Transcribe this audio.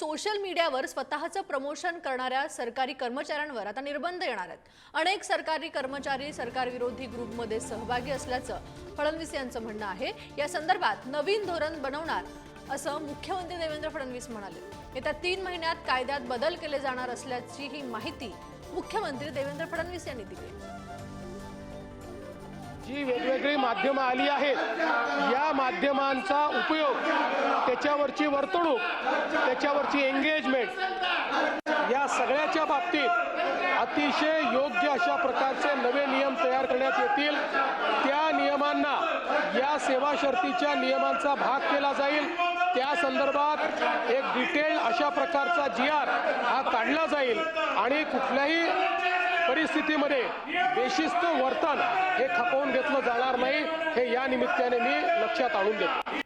Social मीडियावर स्वतःचं promotion करणाऱ्या सरकारी कर्मचाऱ्यांवर आता निर्बंध येणार आहेत। अनेक सरकारी कर्मचारी सरकारविरोधी ग्रुपमध्ये सहभागी असल्याचं फडणवीस यांचं म्हणणं आहे। या संदर्भात नवीन धोरण बनवणार असं मुख्यमंत्री देवेंद्र फडणवीस म्हणाले। येत्या 3 महिन्यात कायद्यात बदल केले जाणार असल्याची ही माहिती मुख्यमंत्री देवेंद्र फडणवीस यांनी दिली। जी वेगवेगळी माध्यमं आली आहेत, या माध्यमांचा उपयोग, त्याच्यावरची वर्तणूक, त्याच्यावरची एंगेजमेंट या सगळ्याच्या बाबतीत अतिशय योग्य अशा प्रकारचे नवे नियम तयार करण्यात येतील। त्या नियमांना या सेवा शर्तीच्या नियमांचा भाग केला जाईल। त्या संदर्भात एक डिटेल अशा प्रकारचा GR हा काढला जाईल आणि कुठल्याही परिस्थितीमध्ये बेशिस्त वर्तन हे खपवून घेतलं जाणार नाही, हे या निमित्ताने मी लक्षात आणून देतो।